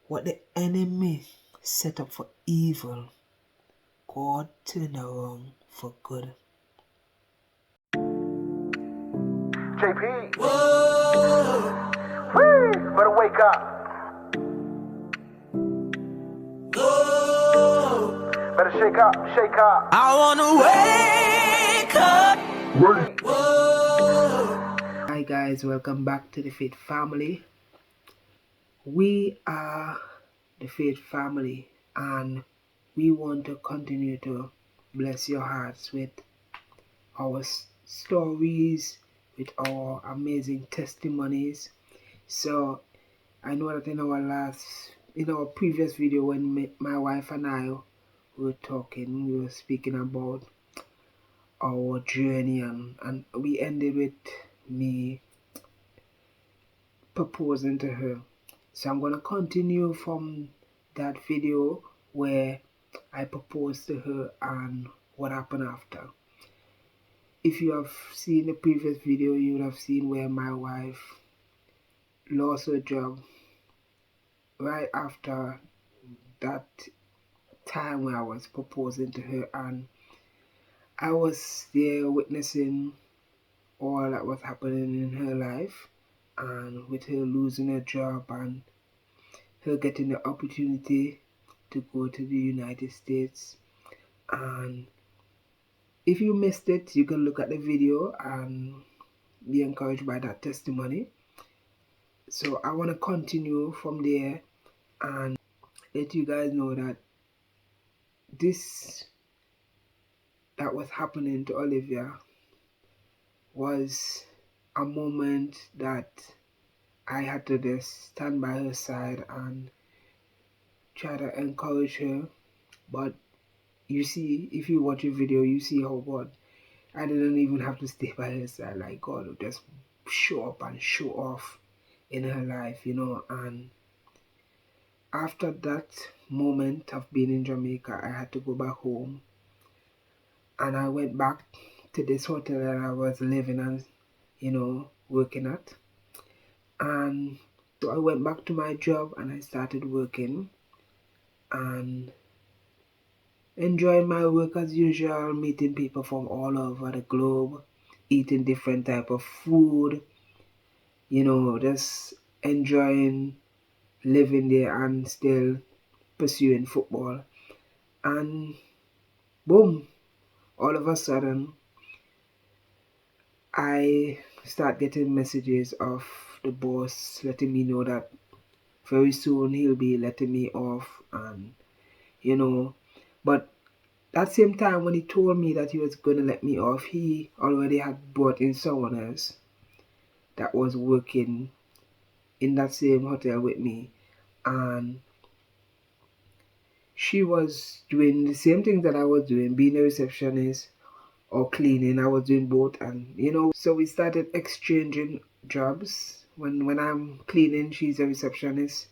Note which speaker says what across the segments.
Speaker 1: What the enemy set up for evil, God turned around for good.
Speaker 2: JP. Whoa. Whee. Better wake up. Whoa. Better shake up, shake up.
Speaker 3: I wanna wake up.
Speaker 1: Whoa. Hi guys, welcome back to the Faith Family. We are the Faith Family and we want to continue to bless your hearts with our stories, with our amazing testimonies. So I know that in our previous video, when my wife and I were talking, we were speaking about our journey, and we ended with me proposing to her. So I'm gonna continue from that video where I proposed to her and what happened after. If you have seen the previous video, you would have seen where my wife lost her job right after that time when I was proposing to her, and I was there witnessing all that was happening in her life, and with her losing her job and her getting the opportunity to go to the United States. And if you missed it, you can look at the video and be encouraged by that testimony. So I want to continue from there and let you guys know that this that was happening to Olivia was a moment that I had to just stand by her side and try to encourage her. But you see, if you watch a video, you see how God, I didn't even have to stay by her side. Like God would just show up and show off in her life, and after that moment of being in Jamaica, I had to go back home, and I went back to this hotel that I was living and working at. And so I went back to my job and I started working and enjoying my work as usual, meeting people from all over the globe, eating different type of food, just enjoying living there and still pursuing football. And boom, all of a sudden I start getting messages of the boss letting me know that very soon he'll be letting me off. And but that same time when he told me that he was gonna let me off, he already had brought in someone else that was working in that same hotel with me, and she was doing the same thing that I was doing, being a receptionist or cleaning. I was doing both, and so we started exchanging jobs. When I'm cleaning, she's a receptionist.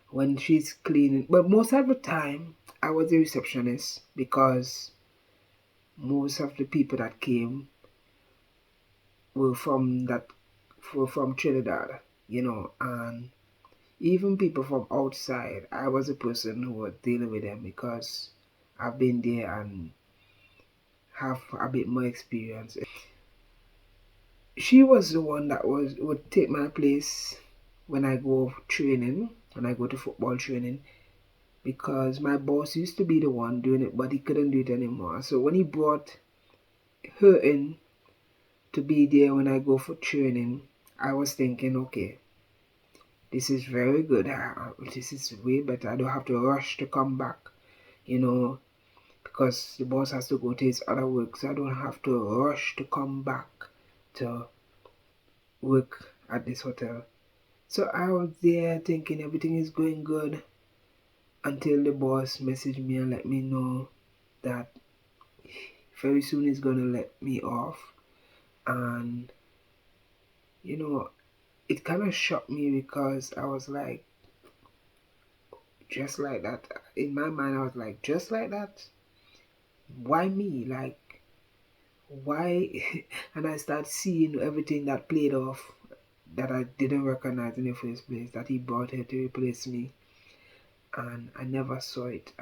Speaker 1: When she's cleaning, but most of the time I was a receptionist because most of the people that came were from Trinidad, and even people from outside, I was a person who was dealing with them because I've been there and have a bit more experience. She was the one that would take my place when I go training, when I go to football training, because my boss used to be the one doing it, but he couldn't do it anymore. So when he brought her in to be there when I go for training, I was thinking, okay, this is very good. This is way better. I don't have to rush to come back, because the boss has to go to his other work. So I don't have to rush to come back to work at this hotel. So I was there thinking everything is going good until the boss messaged me and let me know that very soon he's gonna let me off. And it kind of shocked me because I was like, just like that. In my mind, I was like, just like that? Why me? Like, why? And I started seeing everything that played off that I didn't recognize in the first place, that he brought her to replace me. and I never saw it.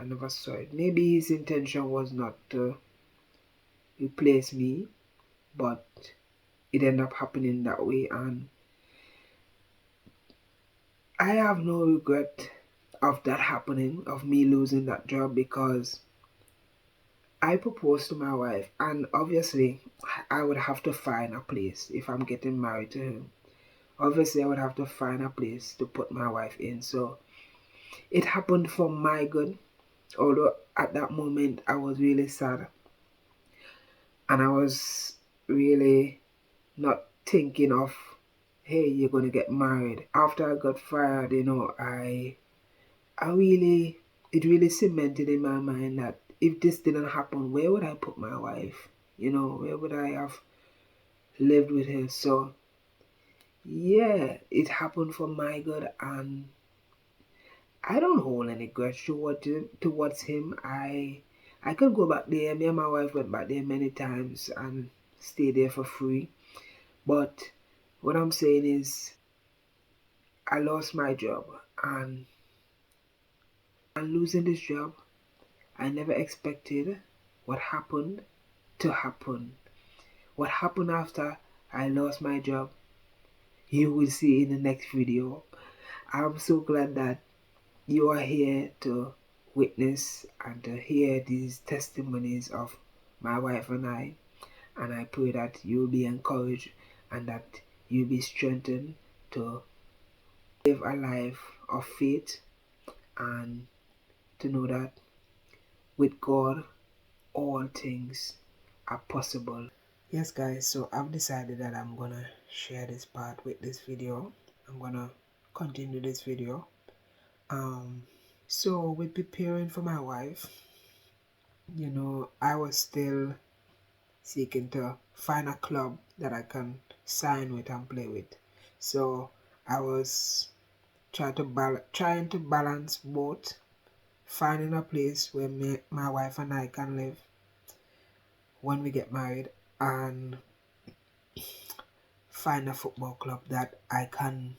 Speaker 1: Maybe his intention was not to replace me, but it ended up happening that way, and I have no regret of that happening, of me losing that job, because I proposed to my wife, and obviously I would have to find a place if I'm getting married to him. Obviously, I would have to find a place to put my wife in. So it happened for my good, although at that moment I was really sad, and I was really not thinking of, hey, you're gonna get married. After I got fired, it really cemented in my mind that if this didn't happen, where would I put my wife? Where would I have lived with her? So yeah, it happened for my good, and I don't hold any grudge towards him. I could go back there. Me and my wife went back there many times and stay there for free. But what I'm saying is, I lost my job, and losing this job, I never expected what happened to happen. What happened after I lost my job, you will see in the next video. I'm so glad that you are here to witness and to hear these testimonies of my wife and I pray that you'll be encouraged and that you'll be strengthened to live a life of faith and to know that with God all things are possible. Yes guys, so I've decided that I'm gonna share this part with this video. I'm gonna continue this video. So with preparing for my wife, I was still seeking to find a club that I can sign with and play with. So I was trying to balance both, finding a place where my wife and I can live when we get married, and find a football club that I can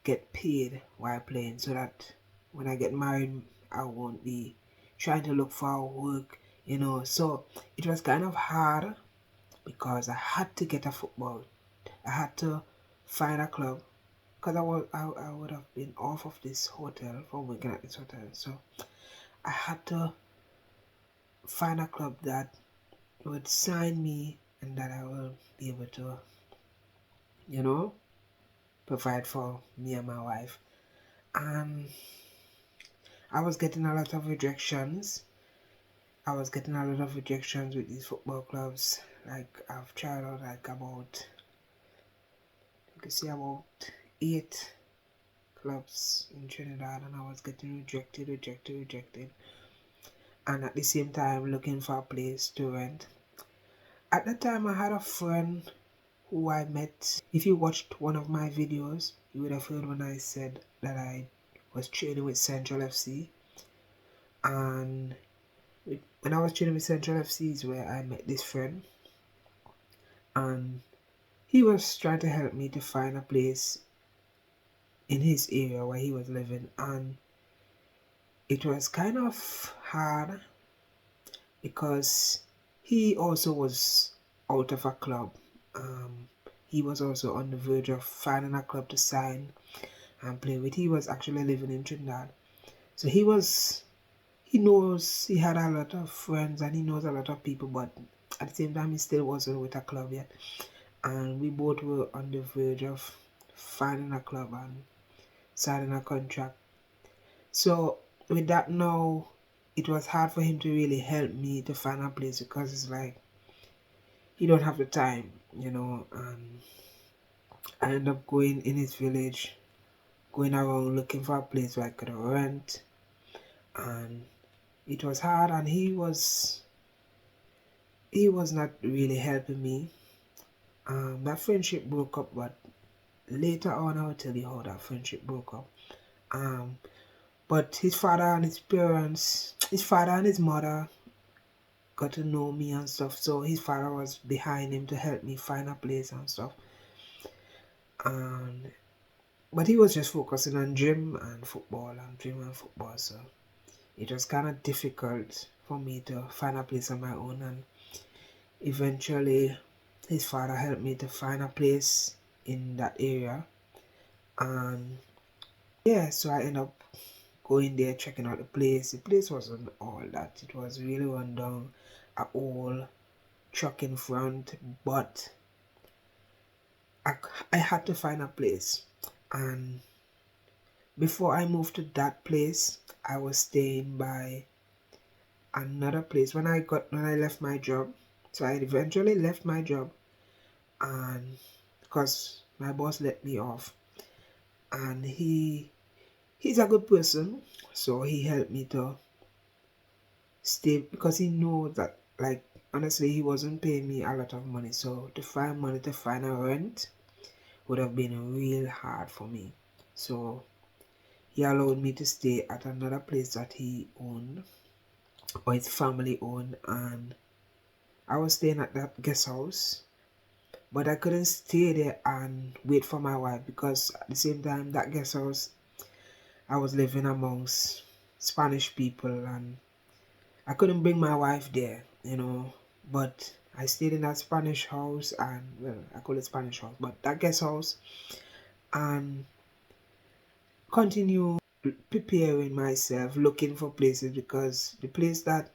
Speaker 1: get paid while playing, so that when I get married I won't be trying to look for work. So it was kind of hard because I had to get a football. I had to find a club because I would have been off of this hotel from working at this hotel. So I had to find a club that would sign me and that I will be able to, provide for me and my wife. And I was getting a lot of rejections. With these football clubs. Like I've tried out like about, you can see about 8 clubs in Trinidad, and I was getting rejected. And at the same time looking for a place to rent. At that time I had a friend who I met. If you watched one of my videos, you would have heard when I said that I was training with Central FC. And when I was training with Central FC is where I met this friend. And he was trying to help me to find a place in his area where he was living. And it was kind of hard because he also was out of a club. He was also on the verge of finding a club to sign and play with. He was actually living in Trinidad. So he had a lot of friends and he knows a lot of people, but at the same time he still wasn't with a club yet. And we both were on the verge of finding a club and signing a contract. So with that now, it was hard for him to really help me to find a place because it's like he don't have the time, and I ended up going in his village, going around looking for a place where I could rent, and it was hard, and he was not really helping me. That friendship broke up, but later on I will tell you how that friendship broke up. But his father and his mother got to know me and stuff, so his father was behind him to help me find a place and stuff. And But he was just focusing on gym and football and gym and football, so it was kind of difficult for me to find a place on my own. And eventually his father helped me to find a place in that area, and yeah, so I ended up going there, checking out the place. The place wasn't all that, it was really run down, a old truck in front, but I had to find a place. And before I moved to that place, I was staying by another place when I left my job. So I eventually left my job, and because my boss let me off, and he's a good person, so he helped me to stay because he knew that, like, honestly, he wasn't paying me a lot of money, so to find money to find a rent would have been real hard for me. So he allowed me to stay at another place that he owned, or his family owned, and I was staying at that guest house. But I couldn't stay there and wait for my wife, because at the same time, that guest house, I was living amongst Spanish people, and I couldn't bring my wife there, But I stayed in that Spanish house, and well, I call it Spanish house, but that guest house, and continue preparing myself, looking for places, because the place that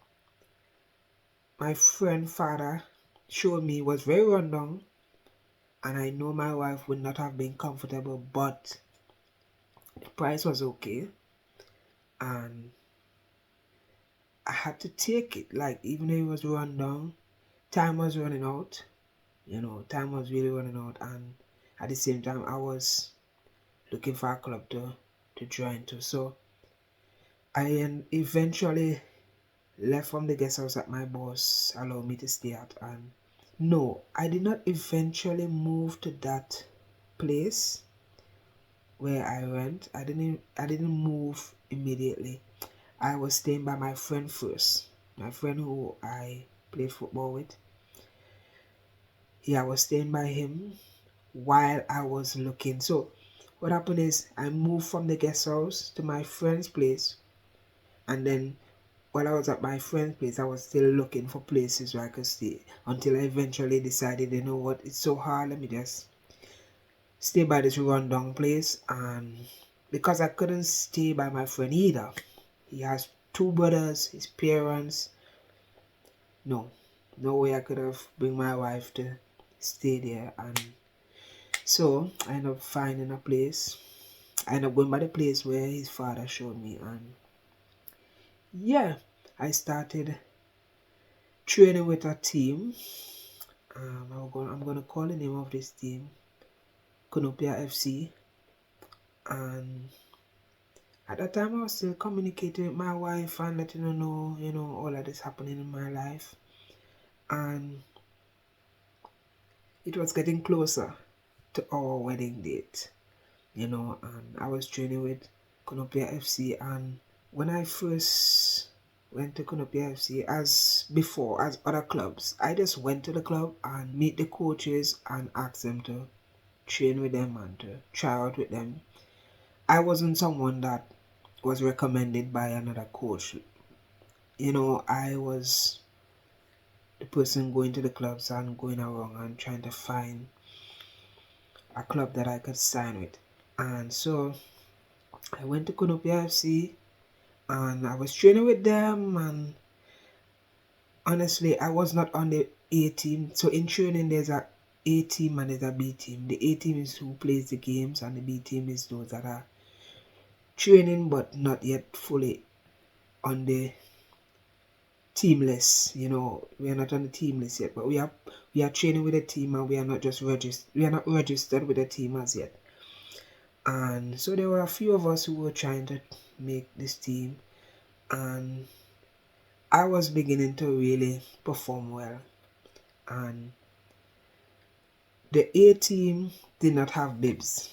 Speaker 1: my friend father showed me was very rundown, and I know my wife would not have been comfortable, but the price was okay, and I had to take it. Like, even though it was run down, time was running out. Time was really running out, and at the same time, I was looking for a club to join to. So I eventually left from the guest house that my boss allowed me to stay at, and no, I did not eventually move to that place where I went. I didn't move immediately. I was staying by my friend first. My friend who I played football with. Yeah, I was staying by him while I was looking. So what happened is I moved from the guest house to my friend's place, and then while I was at my friend's place, I was still looking for places where I could stay, until I eventually decided, you know what, it's so hard, let me just stay by this rundown place. And because I couldn't stay by my friend either, he has two brothers, his parents, no way I could have bring my wife to stay there. And so I ended up finding a place. I ended up going by the place where his father showed me, and yeah, I started training with a team. I'm gonna call the name of this team Conopia FC, and at that time I was still communicating with my wife and letting her know, all of this happening in my life, and it was getting closer to our wedding date, and I was training with Conopia FC. And when I first went to Conopia FC, as before, as other clubs, I just went to the club and meet the coaches and ask them to train with them and to try out with them. I wasn't someone that was recommended by another coach. I was the person going to the clubs and going around and trying to find a club that I could sign with. And so I went to Conopia FC and I was training with them, and honestly, I was not on the A team. So in training, there's a A team and there's a B team. The A team is who plays the games, and the B team is those that are training but not yet fully on the team list. We are not on the team list yet, but we are training with a team, and we are not registered with a team as yet. And so there were a few of us who were trying to make this team, and I was beginning to really perform well. And the A team did not have bibs,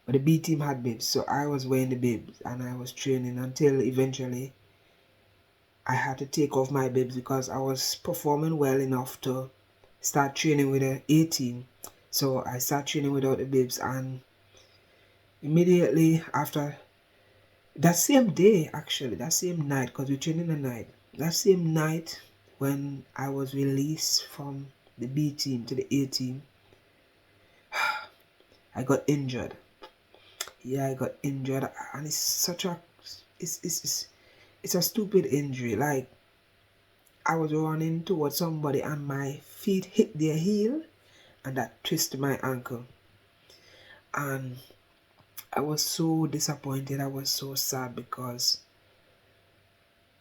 Speaker 1: but the B team had bibs, so I was wearing the bibs and I was training until eventually I had to take off my bibs because I was performing well enough to start training with the A team. So I started training without the bibs, and immediately after that same day, actually, that same night, because we trained in the night, that same night when I was released from the B team to the A team, I got injured. Yeah, I got injured, and it's such a it's a stupid injury. Like, I was running towards somebody and my feet hit their heel, and that twisted my ankle. And I was so disappointed. I was so sad because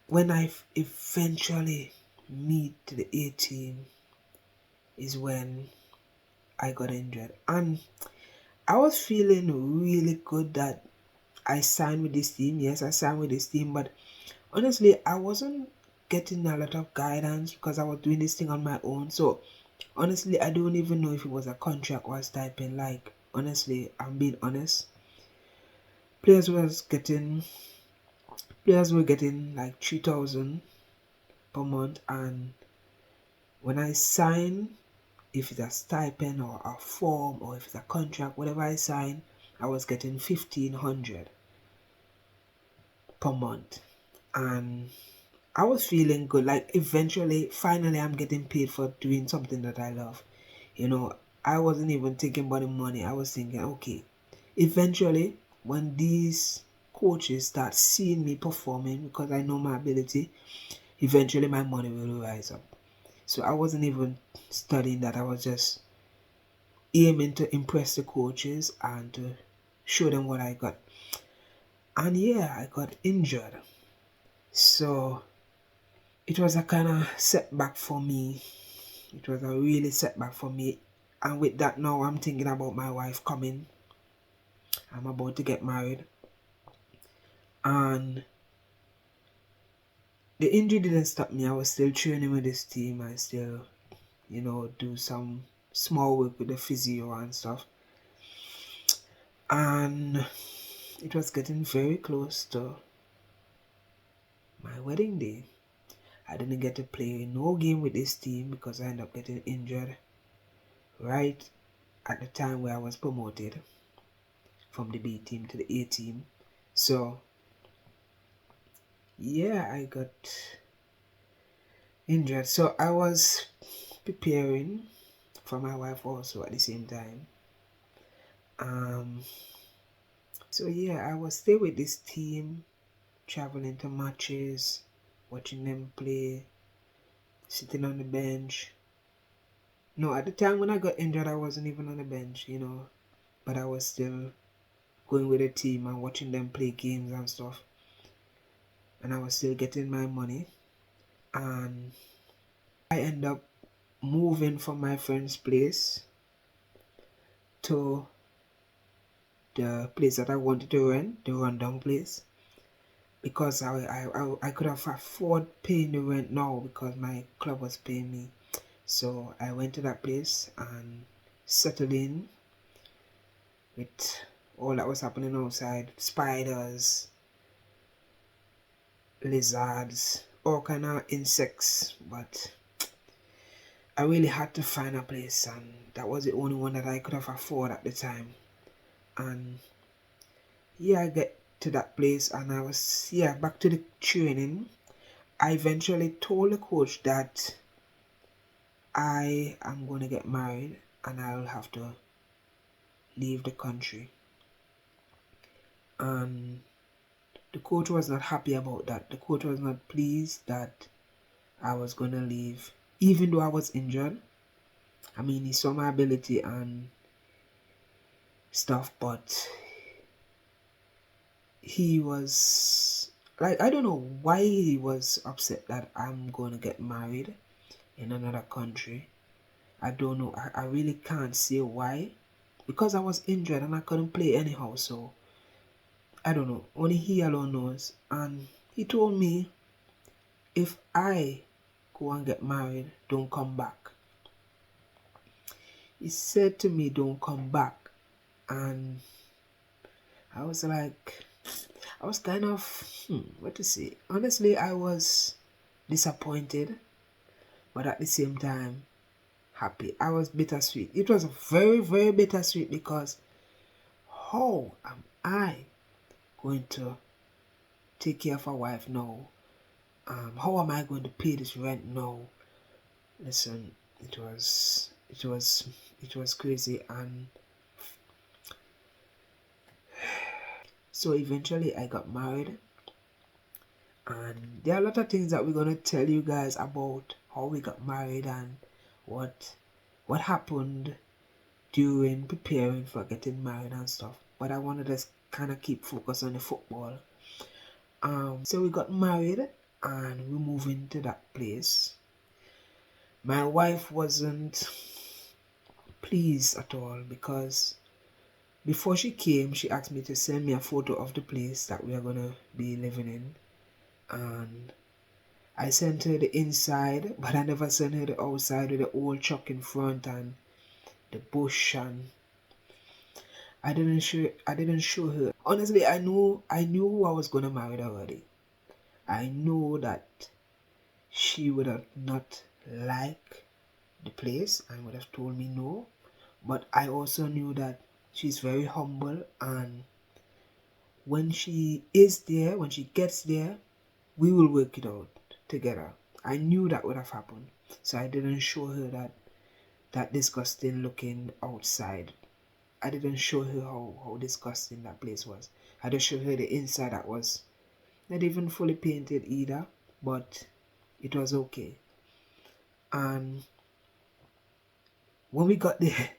Speaker 1: when I eventually meet to the A team is when I got injured. And I was feeling really good that I signed with this team. Yes, I signed with this team, but honestly, I wasn't getting a lot of guidance because I was doing this thing on my own. So honestly, I don't even know if it was a contract or a stipend. Like, honestly, I'm being honest. Players were getting like 3,000 per month, and when I sign, if it's a stipend or a form or if it's a contract, whatever I sign, I was getting 1,500 per month, and I was feeling good. Like, eventually, finally, I'm getting paid for doing something that I love. You know, I wasn't even thinking about the money. I was thinking, okay, eventually, when these coaches start seeing me performing because I know my ability, eventually my money will rise up. So I wasn't even studying that. I was just aiming to impress the coaches and to show them what I got. And yeah, I got injured. So it was a kind of setback for me. It was a really setback for me. And with that, now I'm thinking about my wife coming. I'm about to get married. And the injury didn't stop me. I was still training with this team. I still, do some small work with the physio and stuff. And it was getting very close to my wedding day. I didn't get to play no game with this team because I ended up getting injured right at the time where I was promoted from the B team to the A team. So yeah, I got injured. So I was preparing for my wife also at the same time. So yeah, I was still with this team, traveling to matches, watching them play, sitting on the bench. No, at the time when I got injured, I wasn't even on the bench, but I was still going with the team and watching them play games and stuff. And I was still getting my money. And I end up moving from my friend's place to the place that I wanted to rent, the rundown place, because I could have afford paying the rent now because my club was paying me. So I went to that place and settled in with all that was happening outside: spiders, lizards, all kind of insects. But I really had to find a place, and that was the only one that I could have afford at the time. And yeah, I get to that place and I was back to the training. I eventually told the coach that I am going to get married and I'll have to leave the country. And the coach was not happy about that. The coach was not pleased that I was going to leave, even though I was injured. I mean, he saw my ability and stuff, but he was like, I don't know why he was upset that I'm going to get married in another country. I don't know. I really can't say why. Because I was injured and I couldn't play anyhow, so I don't know. Only he alone knows. And he told me, if I go and get married, don't come back. He said to me, don't come back. And I was like, I was kind of, what to say? Honestly, I was disappointed, but at the same time, happy. I was bittersweet. It was very, very bittersweet because how I going to take care of a wife now? How am I going to pay this rent now? Listen, it was crazy. And so eventually I got married, and there are a lot of things that we're gonna tell you guys about how we got married and what happened during preparing for getting married and stuff. But I wanted to kind of keep focus on the football. So we got married and we moved into that place. My wife wasn't pleased at all because before she came, she asked me to send me a photo of the place that we are gonna be living in, and I sent her the inside, but I never sent her the outside with the old truck in front and the bush, and I didn't show her. Honestly, I knew who I was gonna marry already. I know that she would have not liked the place and would have told me no. But I also knew that she's very humble, and when she is there, when she gets there, we will work it out together. I knew that would have happened. So I didn't show her that disgusting looking outside. I didn't show her how disgusting that place was. I just showed her the inside that was not even fully painted either, but it was okay. And when we got there,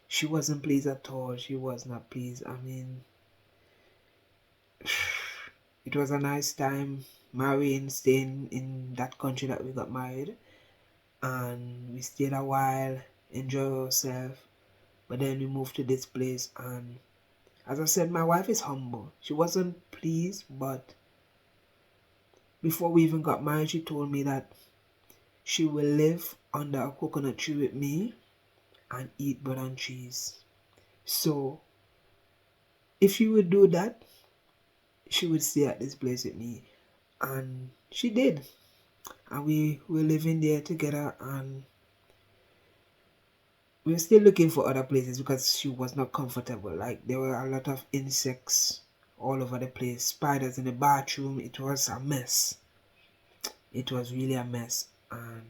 Speaker 1: she wasn't pleased at all. She was not pleased. I mean, it was a nice time marrying, staying in that country that we got married. And we stayed a while, enjoy ourselves. But then we moved to this place, and as I said, my wife is humble. She wasn't pleased, but before we even got married, she told me that she will live under a coconut tree with me and eat bread and cheese. So if she would do that, she would stay at this place with me. And she did. And we were living there together, and we were still looking for other places because she was not comfortable. Like, there were a lot of insects all over the place, spiders in the bathroom. It was a mess. It was really a mess, and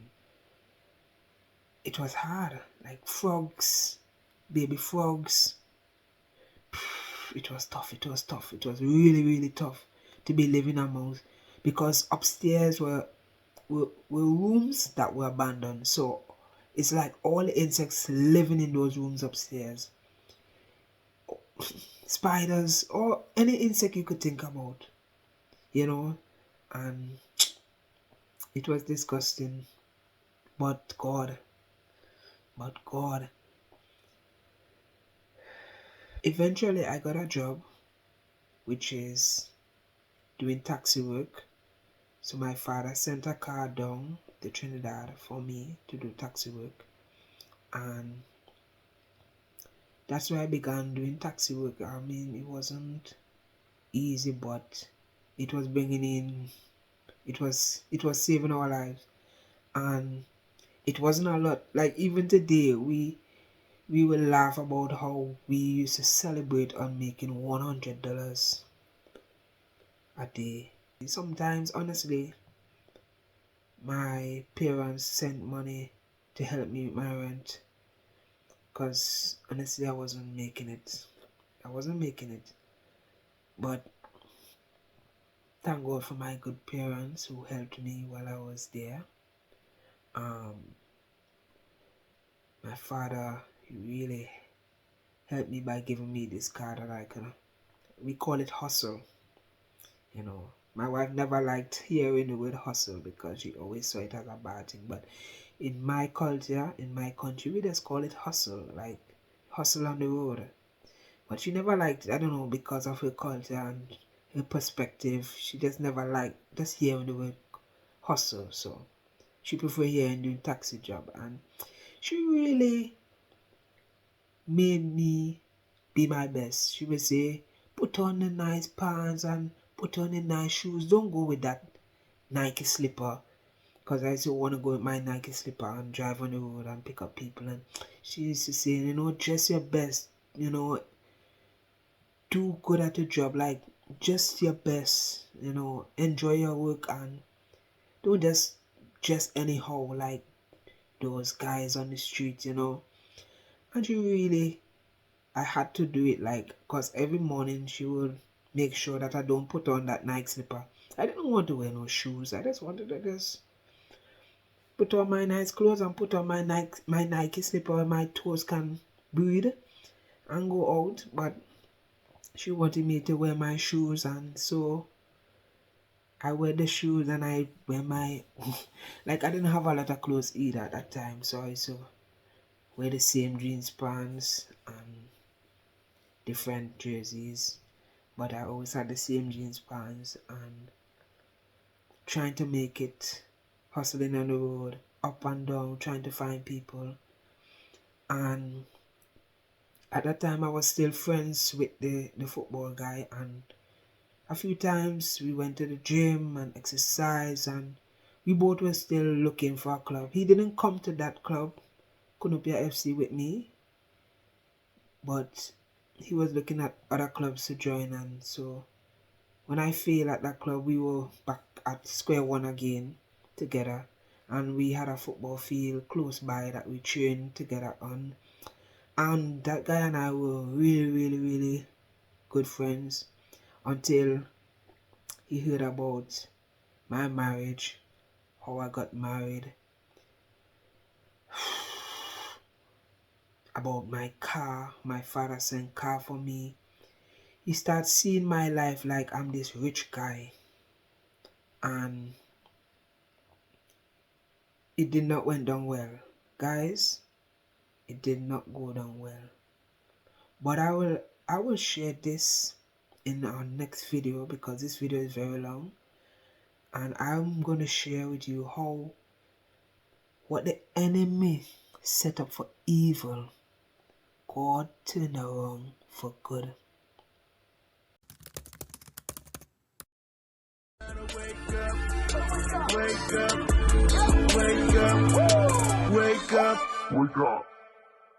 Speaker 1: it was hard. Like frogs, baby frogs. It was tough. It was tough. It was really, really tough to be living amongst, because upstairs were rooms that were abandoned. So it's like all the insects living in those rooms upstairs. Spiders or any insect you could think about, you know. And it was disgusting. But God. Eventually I got a job, which is doing taxi work. So my father sent a car down to Trinidad for me to do taxi work. And that's where I began doing taxi work. I mean, it wasn't easy, but it was bringing in, it was saving our lives. And it wasn't a lot. Like, even today, we will laugh about how we used to celebrate on making $100 a day. Sometimes, honestly, my parents sent money to help me with my rent, because honestly I wasn't making it. But thank God for my good parents who helped me while I was there. My father, he really helped me by giving me this car that I could, we call it hustle. You know, my wife never liked hearing the word hustle because she always saw it as a bad thing. But in my culture, in my country, we just call it hustle, like hustle on the road. But she never liked it. I don't know, because of her culture and her perspective. She just never liked just hearing the word hustle. So she preferred hearing doing taxi job. And she really made me be my best. She would say, put on the nice pants and put on the nice shoes. Don't go with that Nike slipper. Because I still want to go with my Nike slipper and drive on the road and pick up people. And she used to say, dress your best, do good at your job, like just your best, enjoy your work and don't just anyhow like those guys on the street, And she really, I had to do it like, because every morning she would make sure that I don't put on that Nike slipper. I didn't want to wear no shoes. I just wanted to just put on my nice clothes and put on my Nike slipper where my toes can breathe and go out. But she wanted me to wear my shoes, and so I wear the shoes and I wear my like I didn't have a lot of clothes either at that time, so I used to wear the same jeans pants and different jerseys, but I always had the same jeans pants and trying to make it, hustling on the road, up and down, trying to find people. And at that time I was still friends with the football guy, and a few times we went to the gym and exercise, and we both were still looking for a club. He didn't come to that club, Kunupia FC, with me, but he was looking at other clubs to join, and so when I failed at that club, we were back at square one again together, and we had a football field close by that we trained together on, and that guy and I were really, really, really good friends until he heard about my marriage, how I got married, about my car, my father sent car for me. He starts seeing my life like I'm this rich guy, and it did not went down well. Guys, it did not go down well. But I will share this in our next video because this video is very long, and I'm gonna share with you how what the enemy set up for evil, God turned around for good.
Speaker 2: Wake up, wake up, wake up, wake up.